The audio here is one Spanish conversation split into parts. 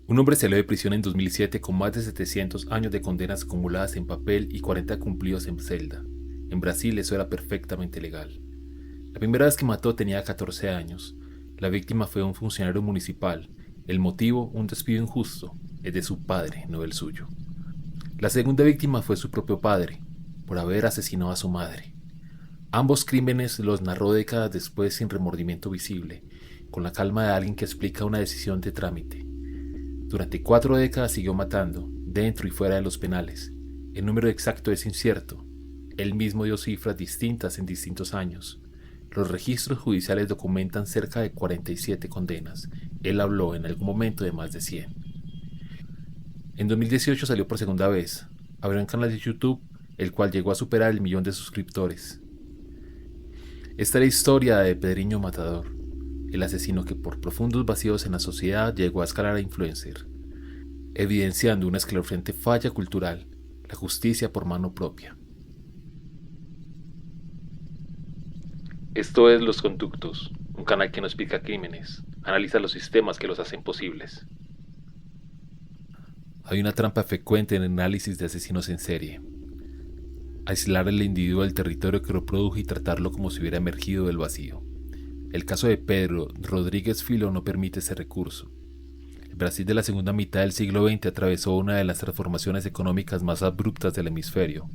Un hombre salió de prisión en 2007 con más de 700 años de condenas acumuladas en papel y 40 cumplidos en celda. En Brasil eso era perfectamente legal. La primera vez que mató tenía 14 años. La víctima fue un funcionario municipal. El motivo, un despido injusto. Es de su padre, no del suyo. La segunda víctima fue su propio padre, por haber asesinado a su madre. Ambos crímenes los narró décadas después sin remordimiento visible, con la calma de alguien que explica una decisión de trámite. Durante 4 décadas siguió matando, dentro y fuera de los penales. El número exacto es incierto. Él mismo dio cifras distintas en distintos años. Los registros judiciales documentan cerca de 47 condenas. Él habló en algún momento de más de 100. En 2018 salió por segunda vez. Abrió un canal de YouTube, el cual llegó a superar el 1.000.000 de suscriptores. Esta es la historia de Pedriño Matador, el asesino que por profundos vacíos en la sociedad llegó a escalar a influencer, evidenciando una escalofriante falla cultural, la justicia por mano propia. Esto es Los Conductos, un canal que no explica crímenes, analiza los sistemas que los hacen posibles. Hay una trampa frecuente en el análisis de asesinos en serie: aislar al individuo del territorio que lo produjo y tratarlo como si hubiera emergido del vacío. El caso de Pedro Rodríguez Filo no permite ese recurso. El Brasil de la segunda mitad del siglo XX atravesó una de las transformaciones económicas más abruptas del hemisferio.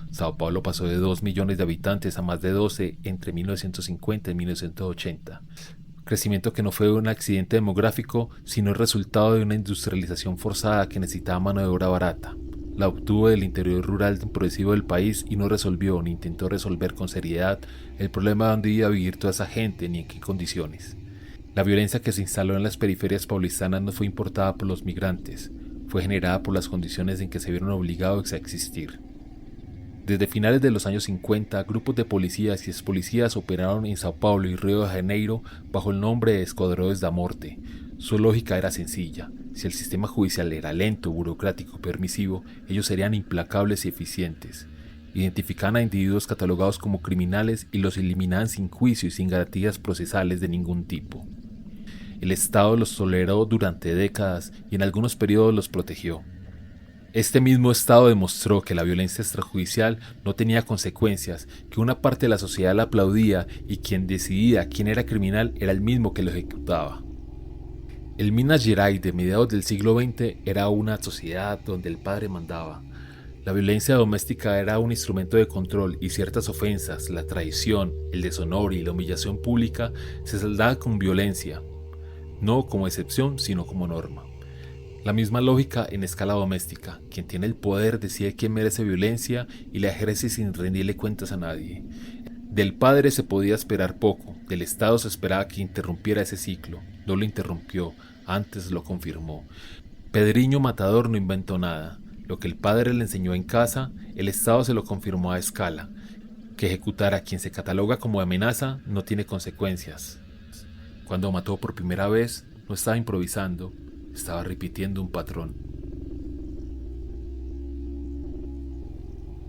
Sao Paulo pasó de 2 millones de habitantes a más de 12 entre 1950 y 1980. Crecimiento que no fue un accidente demográfico, sino el resultado de una industrialización forzada que necesitaba mano de obra barata. La obtuvo del interior rural progresivo del país y no resolvió ni intentó resolver con seriedad el problema de dónde iba a vivir toda esa gente ni en qué condiciones. La violencia que se instaló en las periferias paulistanas no fue importada por los migrantes, fue generada por las condiciones en que se vieron obligados a existir. Desde finales de los años 50, grupos de policías y expolicías operaron en Sao Paulo y Río de Janeiro bajo el nombre de Escuadrones da Morte. Su lógica era sencilla: si el sistema judicial era lento, burocrático y permisivo, ellos serían implacables y eficientes. Identificaban a individuos catalogados como criminales y los eliminaban sin juicio y sin garantías procesales de ningún tipo. El Estado los toleró durante décadas y en algunos periodos los protegió. Este mismo Estado demostró que la violencia extrajudicial no tenía consecuencias, que una parte de la sociedad la aplaudía y quien decidía quién era criminal era el mismo que lo ejecutaba. El Minas Gerais de mediados del siglo XX era una sociedad donde el padre mandaba. La violencia doméstica era un instrumento de control y ciertas ofensas, la traición, el deshonor y la humillación pública se saldaban con violencia, no como excepción sino como norma. La misma lógica en escala doméstica: quien tiene el poder decide quién merece violencia y la ejerce sin rendirle cuentas a nadie. Del padre se podía esperar poco, del Estado se esperaba que interrumpiera ese ciclo. No lo interrumpió, antes lo confirmó. Pedriño Matador no inventó nada. Lo que el padre le enseñó en casa, el Estado se lo confirmó a escala. Que ejecutar a quien se cataloga como amenaza no tiene consecuencias. Cuando mató por primera vez, no estaba improvisando, estaba repitiendo un patrón.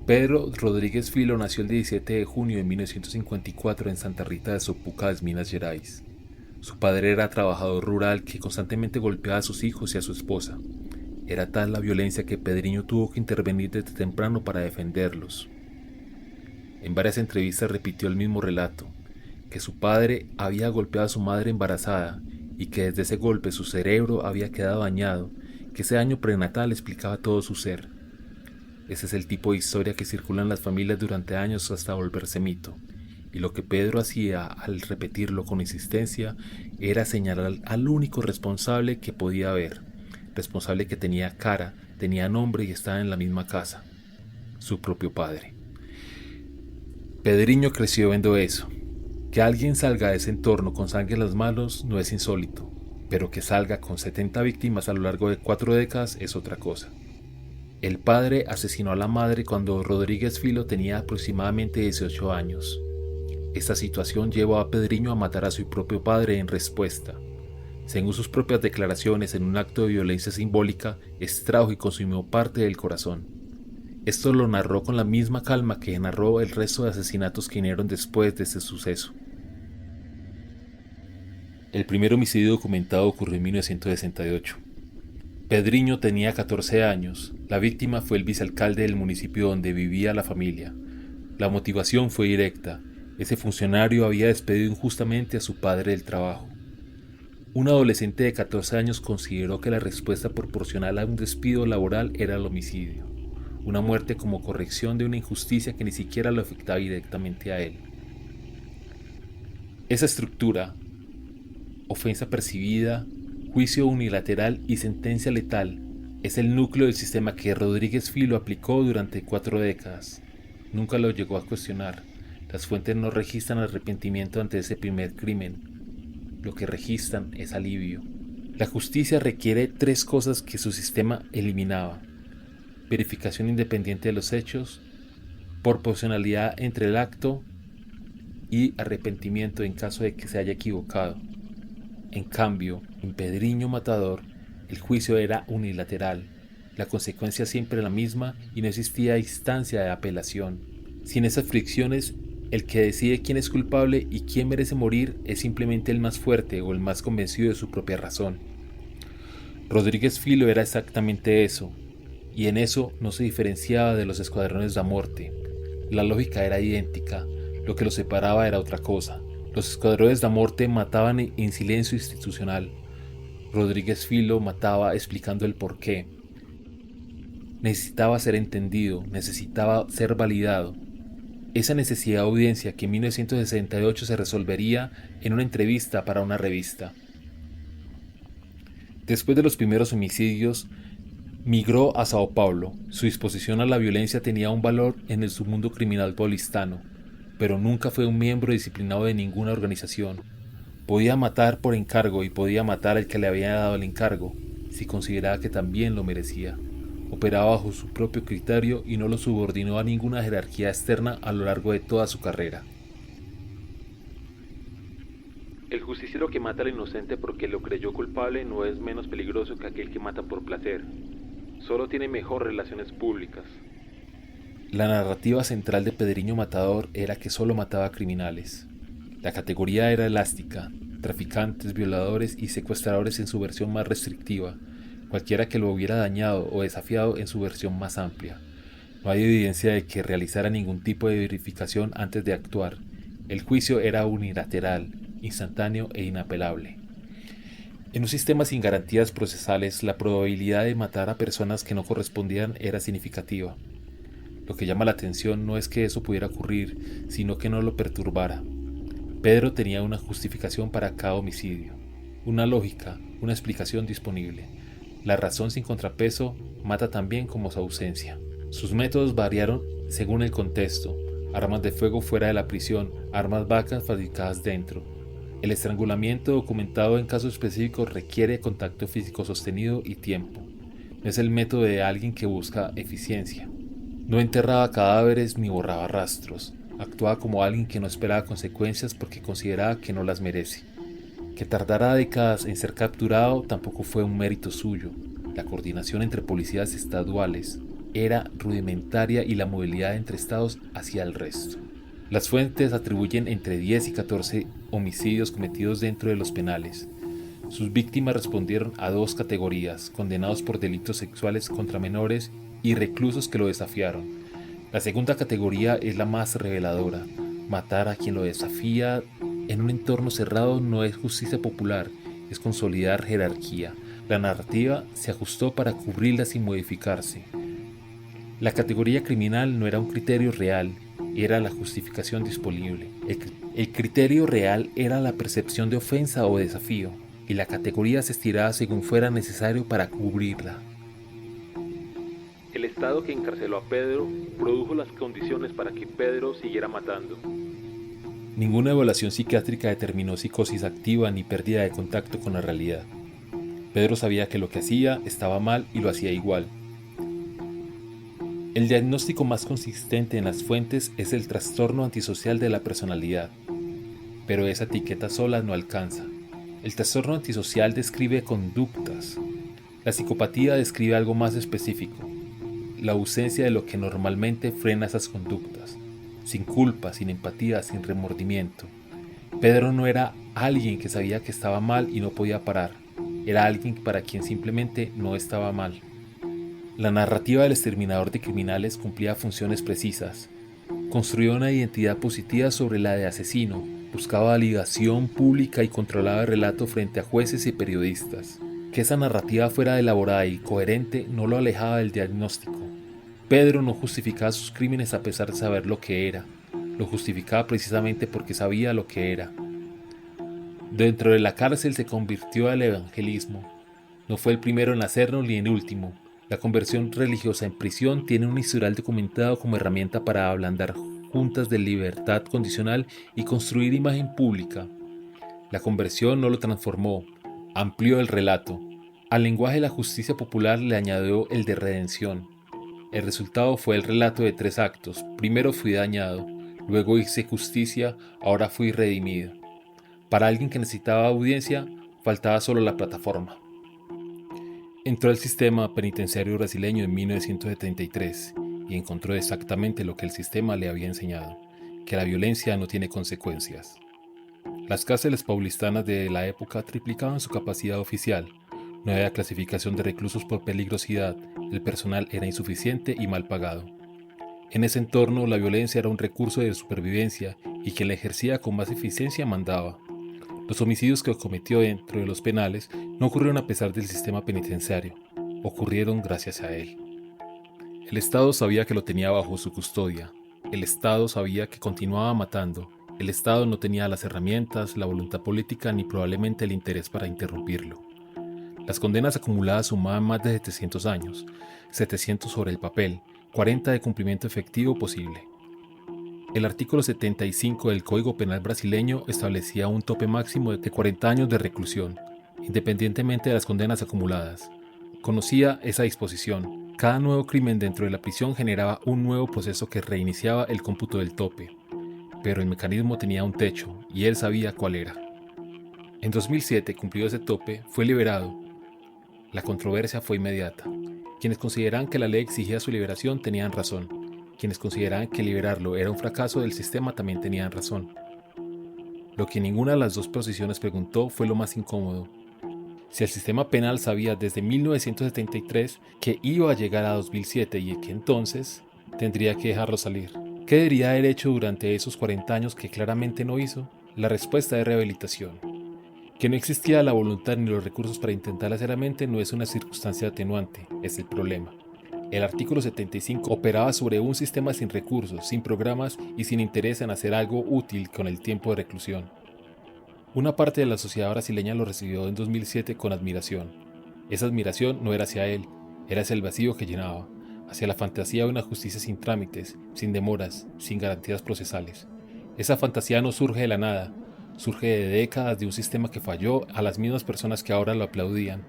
Pedro Rodríguez Filo nació el 17 de junio de 1954 en Santa Rita de Sopucas, Minas Gerais. Su padre era trabajador rural que constantemente golpeaba a sus hijos y a su esposa. Era tal la violencia que Pedriño tuvo que intervenir desde temprano para defenderlos. En varias entrevistas repitió el mismo relato: que su padre había golpeado a su madre embarazada y que desde ese golpe su cerebro había quedado dañado, que ese daño prenatal explicaba todo su ser. Ese es el tipo de historia que circula en las familias durante años hasta volverse mito. Y lo que Pedro hacía al repetirlo con insistencia era señalar al único responsable que podía haber, responsable que tenía cara, tenía nombre y estaba en la misma casa: su propio padre. Pedriño creció viendo eso. Que alguien salga de ese entorno con sangre en las manos no es insólito, pero que salga con 70 víctimas a lo largo de 4 décadas es otra cosa. El padre asesinó a la madre cuando Rodríguez Filo tenía aproximadamente 18 años. Esta situación llevó a Pedriño a matar a su propio padre en respuesta. Según sus propias declaraciones, en un acto de violencia simbólica, extrajo y consumió parte del corazón. Esto lo narró con la misma calma que narró el resto de asesinatos que vinieron después de este suceso. El primer homicidio documentado ocurrió en 1968. Pedriño tenía 14 años. La víctima fue el vicealcalde del municipio donde vivía la familia. La motivación fue directa. Ese funcionario había despedido injustamente a su padre del trabajo. Un adolescente de 14 años consideró que la respuesta proporcional a un despido laboral era el homicidio, una muerte como corrección de una injusticia que ni siquiera lo afectaba directamente a él. Esa estructura, ofensa percibida, juicio unilateral y sentencia letal, es el núcleo del sistema que Rodríguez Filo aplicó durante 4 décadas. Nunca lo llegó a cuestionar. Las fuentes no registran arrepentimiento ante ese primer crimen. Lo que registran es alivio. La justicia requiere 3 cosas que su sistema eliminaba: verificación independiente de los hechos, proporcionalidad entre el acto y arrepentimiento en caso de que se haya equivocado. En cambio, en Pedriño Matador, el juicio era unilateral, la consecuencia siempre la misma y no existía instancia de apelación. Sin esas fricciones, el que decide quién es culpable y quién merece morir es simplemente el más fuerte o el más convencido de su propia razón. Rodríguez Filo era exactamente eso, y en eso no se diferenciaba de los escuadrones de la muerte. La lógica era idéntica, lo que los separaba era otra cosa. Los escuadrones de la muerte mataban en silencio institucional. Rodríguez Filo mataba explicando el porqué. Necesitaba ser entendido, necesitaba ser validado. Esa necesidad de audiencia que en 1968 se resolvería en una entrevista para una revista. Después de los primeros homicidios, migró a Sao Paulo. Su disposición a la violencia tenía un valor en el submundo criminal paulistano, pero nunca fue un miembro disciplinado de ninguna organización. Podía matar por encargo y podía matar al que le había dado el encargo, si consideraba que también lo merecía. Operaba bajo su propio criterio y no lo subordinó a ninguna jerarquía externa a lo largo de toda su carrera. El justiciero que mata al inocente porque lo creyó culpable no es menos peligroso que aquel que mata por placer. Solo tiene mejor relaciones públicas. La narrativa central de Pedriño Matador era que solo mataba a criminales. La categoría era elástica: traficantes, violadores y secuestradores en su versión más restrictiva, cualquiera que lo hubiera dañado o desafiado en su versión más amplia. No hay evidencia de que realizara ningún tipo de verificación antes de actuar. El juicio era unilateral, instantáneo e inapelable. En un sistema sin garantías procesales, la probabilidad de matar a personas que no correspondían era significativa. Lo que llama la atención no es que eso pudiera ocurrir, sino que no lo perturbara. Pedro tenía una justificación para cada homicidio, una lógica, una explicación disponible. La razón sin contrapeso mata tan bien como su ausencia. Sus métodos variaron según el contexto: armas de fuego fuera de la prisión, armas blancas fabricadas dentro. El estrangulamiento documentado en casos específicos requiere contacto físico sostenido y tiempo. No es el método de alguien que busca eficiencia. No enterraba cadáveres ni borraba rastros. Actuaba como alguien que no esperaba consecuencias porque consideraba que no las merece. Que tardara décadas en ser capturado tampoco fue un mérito suyo. La coordinación entre policías estaduales era rudimentaria y la movilidad entre estados hacía el resto. Las fuentes atribuyen entre 10 y 14 homicidios cometidos dentro de los penales. Sus víctimas respondieron a 2 categorías: condenados por delitos sexuales contra menores y reclusos que lo desafiaron. La segunda categoría es la más reveladora: matar a quien lo desafía en un entorno cerrado no es justicia popular, es consolidar jerarquía. La narrativa se ajustó para cubrirla sin modificarse. La categoría criminal no era un criterio real, era la justificación disponible. El criterio real era la percepción de ofensa o desafío, y la categoría se estiraba según fuera necesario para cubrirla. El Estado que encarceló a Pedro produjo las condiciones para que Pedro siguiera matando. Ninguna evaluación psiquiátrica determinó psicosis activa ni pérdida de contacto con la realidad. Pedro sabía que lo que hacía estaba mal y lo hacía igual. El diagnóstico más consistente en las fuentes es el trastorno antisocial de la personalidad, pero esa etiqueta sola no alcanza. El trastorno antisocial describe conductas. La psicopatía describe algo más específico: la ausencia de lo que normalmente frena esas conductas, sin culpa, sin empatía, sin remordimiento. Pedro no era alguien que sabía que estaba mal y no podía parar. era alguien para quien simplemente no estaba mal. La narrativa del exterminador de criminales cumplía funciones precisas. Construía una identidad positiva sobre la de asesino, buscaba validación pública y controlaba el relato frente a jueces y periodistas. Que esa narrativa fuera elaborada y coherente no lo alejaba del diagnóstico. Pedro no justificaba sus crímenes a pesar de saber lo que era. Lo justificaba precisamente porque sabía lo que era. Dentro de la cárcel se convirtió al evangelismo. No fue el primero en hacerlo ni el último. La conversión religiosa en prisión tiene un historial documentado como herramienta para ablandar juntas de libertad condicional y construir imagen pública. La conversión no lo transformó, amplió el relato. Al lenguaje de la justicia popular le añadió el de redención. El resultado fue el relato de 3 actos. Primero fui dañado, luego hice justicia, ahora fui redimido. Para alguien que necesitaba audiencia, faltaba solo la plataforma. Entró al sistema penitenciario brasileño en 1973 y encontró exactamente lo que el sistema le había enseñado, que la violencia no tiene consecuencias. Las cárceles paulistanas de la época triplicaban su capacidad oficial. No había clasificación de reclusos por peligrosidad, el personal era insuficiente y mal pagado. En ese entorno, la violencia era un recurso de supervivencia y quien la ejercía con más eficiencia mandaba. Los homicidios que cometió dentro de los penales no ocurrieron a pesar del sistema penitenciario, ocurrieron gracias a él. El Estado sabía que lo tenía bajo su custodia, el Estado sabía que continuaba matando, el Estado no tenía las herramientas, la voluntad política ni probablemente el interés para interrumpirlo. Las condenas acumuladas sumaban más de 700 años, 700 sobre el papel, 40 de cumplimiento efectivo posible. El artículo 75 del Código Penal brasileño establecía un tope máximo de 40 años de reclusión, independientemente de las condenas acumuladas. Conocía esa disposición. Cada nuevo crimen dentro de la prisión generaba un nuevo proceso que reiniciaba el cómputo del tope. Pero el mecanismo tenía un techo, y él sabía cuál era. En 2007, cumplido ese tope, fue liberado. La controversia fue inmediata. Quienes consideraban que la ley exigía su liberación tenían razón. Quienes consideraban que liberarlo era un fracaso del sistema también tenían razón. Lo que ninguna de las dos posiciones preguntó fue lo más incómodo. Si el sistema penal sabía desde 1973 que iba a llegar a 2007 y que entonces tendría que dejarlo salir, ¿qué debería haber hecho durante esos 40 años que claramente no hizo? La respuesta es rehabilitación. Que no existía la voluntad ni los recursos para intentarla seriamente no es una circunstancia atenuante, es el problema. El artículo 75 operaba sobre un sistema sin recursos, sin programas y sin interés en hacer algo útil con el tiempo de reclusión. Una parte de la sociedad brasileña lo recibió en 2007 con admiración. Esa admiración no era hacia él, era hacia el vacío que llenaba, hacia la fantasía de una justicia sin trámites, sin demoras, sin garantías procesales. Esa fantasía no surge de la nada, surge de décadas de un sistema que falló a las mismas personas que ahora lo aplaudían.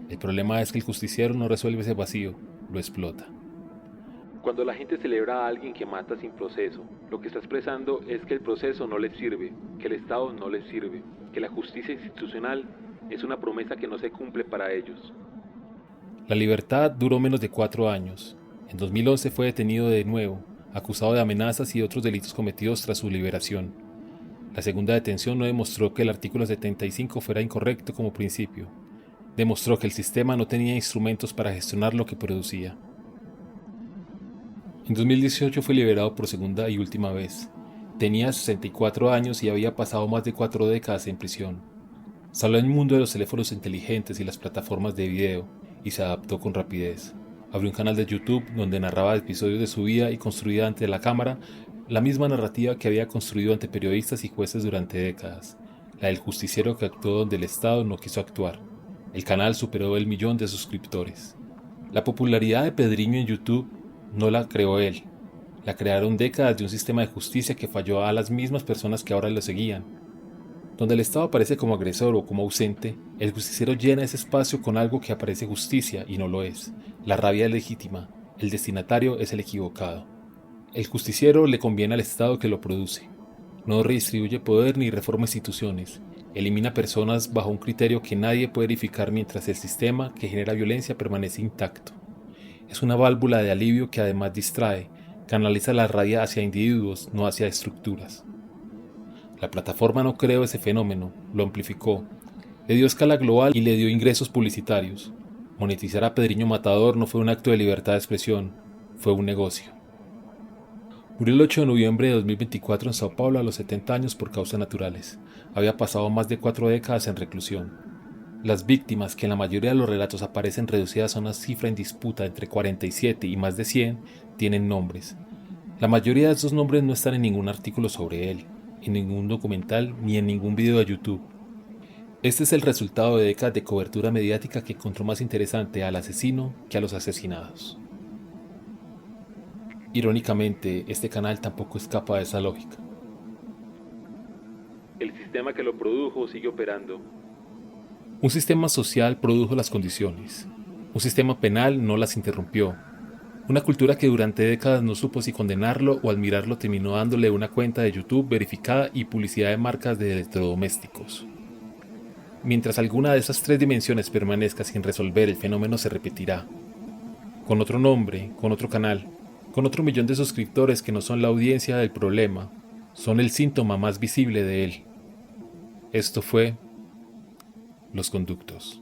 El problema es que el justiciero no resuelve ese vacío, lo explota. Cuando la gente celebra a alguien que mata sin proceso, lo que está expresando es que el proceso no les sirve, que el Estado no les sirve, que la justicia institucional es una promesa que no se cumple para ellos. La libertad duró menos de 4 años. En 2011 fue detenido de nuevo, acusado de amenazas y otros delitos cometidos tras su liberación. La segunda detención no demostró que el artículo 75 fuera incorrecto como principio. Demostró que el sistema no tenía instrumentos para gestionar lo que producía. En 2018 fue liberado por segunda y última vez. Tenía 64 años y había pasado más de 4 décadas en prisión. Salió al mundo de los teléfonos inteligentes y las plataformas de video y se adaptó con rapidez. Abrió un canal de YouTube donde narraba episodios de su vida y construía ante la cámara la misma narrativa que había construido ante periodistas y jueces durante décadas, la del justiciero que actuó donde el Estado no quiso actuar. El canal superó el 1.000.000 de suscriptores. La popularidad de Pedrinho en YouTube no la creó él, la crearon décadas de un sistema de justicia que falló a las mismas personas que ahora lo seguían. Donde el Estado aparece como agresor o como ausente, el justiciero llena ese espacio con algo que aparece justicia y no lo es. La rabia es legítima, el destinatario es el equivocado. El justiciero le conviene al Estado que lo produce. No redistribuye poder ni reforma instituciones. Elimina personas bajo un criterio que nadie puede verificar mientras el sistema que genera violencia permanece intacto. Es una válvula de alivio que además distrae, canaliza la rabia hacia individuos, no hacia estructuras. La plataforma no creó ese fenómeno, lo amplificó. Le dio escala global y le dio ingresos publicitarios. Monetizar a Pedriño Matador no fue un acto de libertad de expresión, fue un negocio. Murió el 8 de noviembre de 2024 en Sao Paulo a los 70 años por causas naturales. Había pasado más de 4 décadas en reclusión. Las víctimas, que en la mayoría de los relatos aparecen reducidas a una cifra en disputa entre 47 y más de 100, tienen nombres. La mayoría de esos nombres no están en ningún artículo sobre él, en ningún documental ni en ningún video de YouTube. Este es el resultado de décadas de cobertura mediática que encontró más interesante al asesino que a los asesinados. Irónicamente, este canal tampoco escapa de esa lógica. El sistema que lo produjo sigue operando. Un sistema social produjo las condiciones. Un sistema penal no las interrumpió. Una cultura que durante décadas no supo si condenarlo o admirarlo terminó dándole una cuenta de YouTube verificada y publicidad de marcas de electrodomésticos. Mientras alguna de esas 3 dimensiones permanezca sin resolver, el fenómeno se repetirá. Con otro nombre, con otro canal, con otro millón de suscriptores que no son la audiencia del problema, son el síntoma más visible de él. Esto fue Los Conductos.